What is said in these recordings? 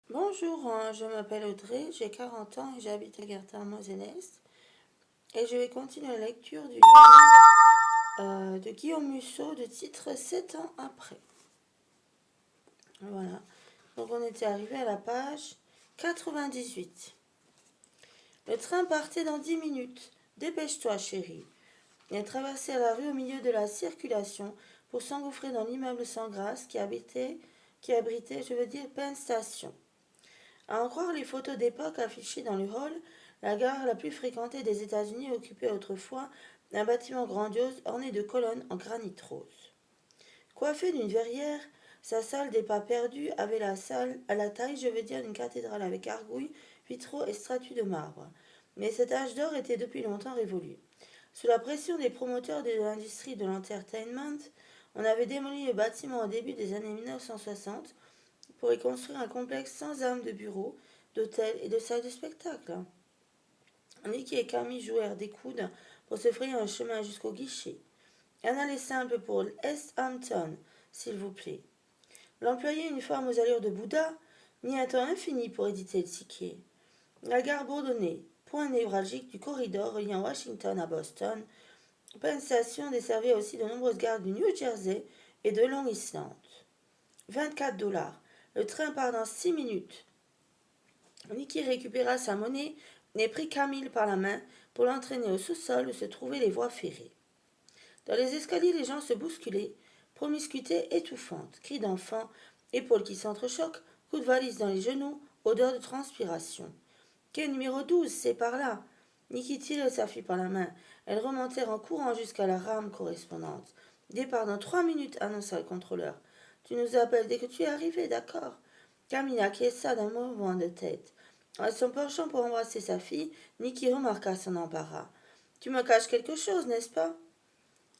Bonjour, je m'appelle Audrey, j'ai 40 ans et j'habite à Guertin-Moselle-Est. Et je vais continuer la lecture du livre de Guillaume Musso de titre 7 ans après. Voilà, donc on était arrivé à la page 98. Le train partait dans 10 minutes. Dépêche-toi, chérie. Elle traversait la rue au milieu de la circulation pour s'engouffrer dans l'immeuble sans grâce qui abritait, Penn Station. À en croire les photos d'époque affichées dans le hall, la gare la plus fréquentée des États-Unis occupait autrefois un bâtiment grandiose orné de colonnes en granit rose. Coiffé d'une verrière, sa salle des pas perdus avait la taille, d'une cathédrale avec argouilles, vitraux et statues de marbre. Mais cet âge d'or était depuis longtemps révolu. Sous la pression des promoteurs de l'industrie de l'entertainment, on avait démoli le bâtiment au début des années 1960 pour y construire un complexe sans âme de bureaux, d'hôtels et de salles de spectacle. Nicky et Camille jouèrent des coudes pour se frayer un chemin jusqu'au guichet. Un aller simple pour East Hampton, s'il vous plaît. L'employé uniforme aux allures de Bouddha mit un temps infini pour éditer le ticket. La gare bourdonnait, point névralgique du corridor reliant Washington à Boston. Penn Station desservait aussi de nombreuses gares du New Jersey et de Long Island. 24 $. Le train part dans 6 minutes. Nicky récupéra sa monnaie et prit Camille par la main pour l'entraîner au sous-sol où se trouvaient les voies ferrées. Dans les escaliers, les gens se bousculaient, promiscuité étouffante, cris d'enfants, épaules qui s'entrechoquent, coups de valise dans les genoux, odeur de transpiration. Quai numéro 12, c'est par là. Nicky tirait sa fille par la main. Elles remontèrent en courant jusqu'à la rame correspondante. Départ dans 3 minutes, annonça le contrôleur. Tu nous appelles dès que tu es arrivé, d'accord? Camille acquiesça d'un mouvement de tête. En son penchant pour embrasser sa fille, Nicky remarqua son embarras. Tu me caches quelque chose, n'est-ce pas?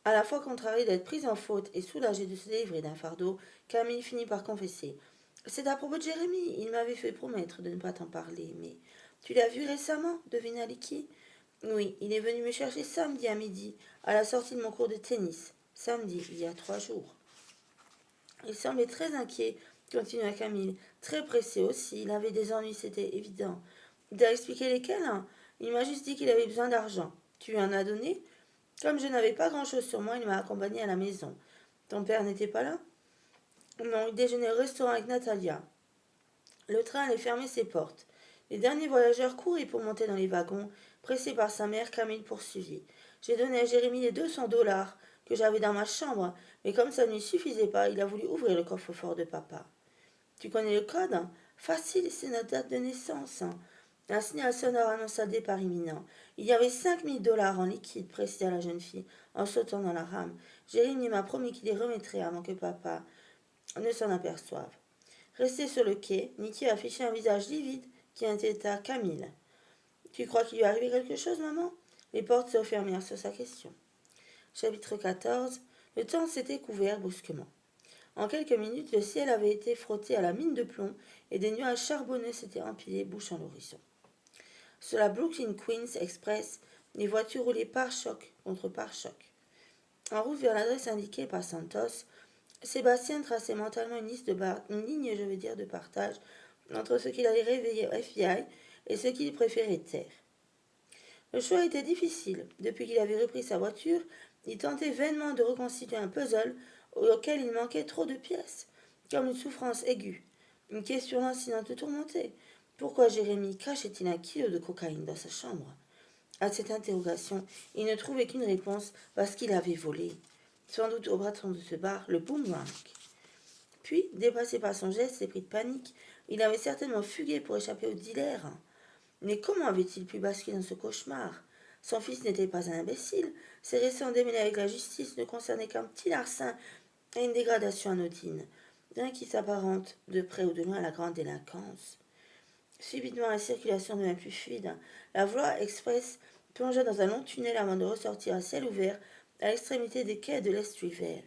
À la fois contrariée d'être prise en faute et soulagée de se délivrer d'un fardeau, Camille finit par confesser. C'est à propos de Jérémie. Il m'avait fait promettre de ne pas t'en parler, mais... Tu l'as vu récemment? Devina Nicky. Oui, il est venu me chercher samedi à midi, à la sortie de mon cours de tennis. Samedi, il y a 3 jours. Il semblait très inquiet, continua Camille. Très pressé aussi, il avait des ennuis, c'était évident. Il t'a expliqué lesquels, hein? Il m'a juste dit qu'il avait besoin d'argent. Tu lui en as donné? Comme je n'avais pas grand-chose sur moi, il m'a accompagné à la maison. Ton père n'était pas là? Non, il déjeunait au restaurant avec Natalia. Le train allait fermer ses portes. Les derniers voyageurs couraient pour monter dans les wagons. Pressé par sa mère, Camille poursuivit. J'ai donné à Jérémie les 200 $ que j'avais dans ma chambre, mais comme ça ne lui suffisait pas, il a voulu ouvrir le coffre-fort de papa. Tu connais le code? Facile, c'est notre date de naissance. Un signal sonore annonça le départ imminent. Il y avait 5000 $ en liquide, précisa la jeune fille, en sautant dans la rame. Jérémie m'a promis qu'il les remettrait avant que papa ne s'en aperçoive. Resté sur le quai, Nicky affichait un visage livide qui inquiéta Camille. Tu crois qu'il lui est arrivé quelque chose, maman? Les portes se refermèrent sur sa question. Chapitre 14. Le temps s'était couvert brusquement. En quelques minutes, le ciel avait été frotté à la mine de plomb et des nuages charbonneux s'étaient empilés bouchant l'horizon. Sur la Brooklyn Queens Express, les voitures roulaient pare-choc contre pare-choc. En route vers l'adresse indiquée par Santos, Sébastien traçait mentalement une ligne de partage entre ce qu'il allait réveiller au FBI et ce qu'il préférait taire. Le choix était difficile. Depuis qu'il avait repris sa voiture, il tentait vainement de reconstituer un puzzle auquel il manquait trop de pièces, comme une souffrance aiguë. Une question lancinante le tourmentait. Pourquoi Jérémie cachait-il un kilo de cocaïne dans sa chambre? À cette interrogation, il ne trouvait qu'une réponse parce qu'il avait volé. Sans doute au bâton de ce bar, le boomerang. Puis, dépassé par son geste et pris de panique, il avait certainement fugué pour échapper au dealer. Mais comment avait-il pu basculer dans ce cauchemar? Son fils n'était pas un imbécile. Ses récents démêlés avec la justice ne concernaient qu'un petit larcin et une dégradation anodine, rien qui s'apparente de près ou de loin à la grande délinquance. Subitement, la circulation devint plus fluide. La voie express plongea dans un long tunnel avant de ressortir à ciel ouvert à l'extrémité des quais de l'Est River.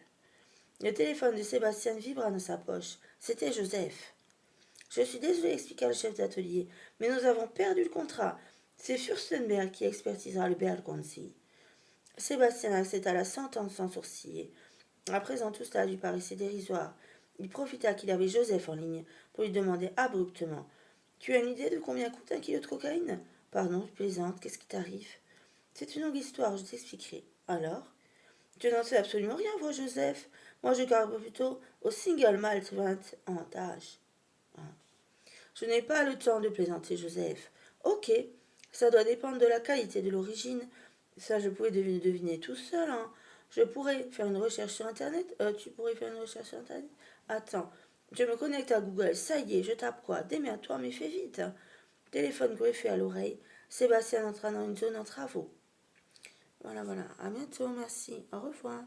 Le téléphone de Sébastien vibra dans sa poche. C'était Joseph. Je suis désolé, expliqua le chef d'atelier, mais nous avons perdu le contrat. C'est Furstenberg qui expertisera le Bergonsee. Sébastien accepta la sentence sans sourciller. À présent, tout cela lui paraissait dérisoire. Il profita qu'il avait Joseph en ligne pour lui demander abruptement: Tu as une idée de combien coûte un kilo de cocaïne? Pardon, je plaisante, qu'est-ce qui t'arrive? C'est une longue histoire, je t'expliquerai. Alors? Tu n'en sais absolument rien, voix Joseph. Moi, je garde plutôt au single malt 20 en tâche. Je n'ai pas le temps de plaisanter, Joseph. Ok, ça doit dépendre de la qualité de l'origine. Ça, je pouvais deviner tout seul. Hein. Je pourrais faire une recherche sur Internet. Tu pourrais faire une recherche sur Internet. Attends, je me connecte à Google. Ça y est, je tape quoi? Démerde-toi, mais fais vite. Téléphone greffé à l'oreille. Sébastien entra dans une zone en travaux. Voilà, voilà. À bientôt, merci. Au revoir.